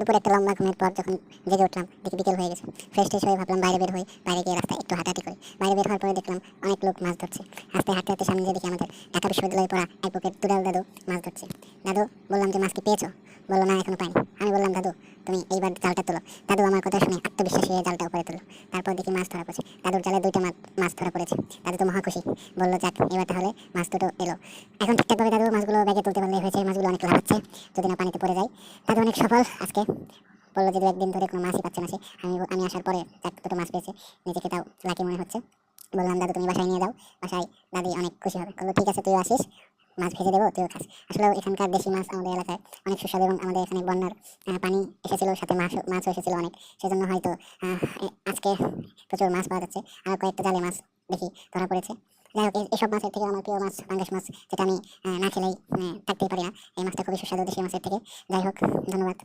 দুপুরে একটা লম্বা ঘুমের পর যখন জেগে উঠলাম, দেখি বিকেল হয়ে গেছে। ফ্রেশ ট্রেশ হয়ে ভাবলাম বাইরে বের হই, বাইরে গিয়ে রাস্তায় একটু হাঁটাহাঁটি করি। বাইরে বের হওয়ার পরে দেখলাম অনেক লোক মাছ ধরছে। হাঁটতে হাঁটতে হাঁটতে সামনে গিয়ে দেখি আমাদের ঢাকা বিশ্ববিদ্যালয়ে পড়া অ্যাডভোকেট দুলাল দাদু মাছ ধরছে। দাদু, বললাম যে মাছ কি পেয়েছো? বললো না, এখনো পাইনি। আমি বললাম দাদু, তুমি এইবার জালটা তোলো। দাদু আমার কথা শুনে আত্মবিশ্বাসী হয়ে জালটা উপরে তুললো। তারপর দেখি মাছ ধরা পড়েছে। দাদুর জালে 2টা মাছ ধরা পড়েছে। দাদু তো মহা খুশি, বললো যাক এবার তাহলে মাছ দুটো এলো। এখন ঠিকঠাকভাবে দাদু মাছগুলো ব্যাগে তুলতে পারলে হয়েছে। মাছগুলো অনেক লাফাচ্ছে, যদি না পানিতে পড়ে যায়। দাদু অনেক সফল আজকে। বললো যে 2-1 দিন ধরে কোনো মাছই পাচ্ছে না সে। আমি আসার পরে যাক দুটো মাছ পেয়েছে, নিজেকে তাও লাকি মনে হচ্ছে। বললাম দাদু তুমি বাসায় নিয়ে যাও, বাসায় দাদি অনেক খুশি হবে। বললো ঠিক আছে, তুইও আসিস, মাছ ভেজে দেবো, তুইও খাস। আসলে এখানকার দেশি মাছ আমাদের এলাকায় অনেক সুস্বাদু, এবং আমাদের এখানে বন্যার পানি এসেছিল, সাথে মাছও এসেছিল অনেক। সেজন্য হয়তো আজকে প্রচুর মাছ পাওয়া যাচ্ছে। আর কয়েকটা জালে মাছ দেখি ধরা পড়েছে। যাই হোক, এসব মাছের থেকে আমার প্রিয় মাছ পাঙ্গাস মাছ, যেটা আমি না খেলেই থাকতেই পারি না। এই মাছটা খুবই সুস্বাদু দেশি মাছের থেকে। যাই হোক, ধন্যবাদ।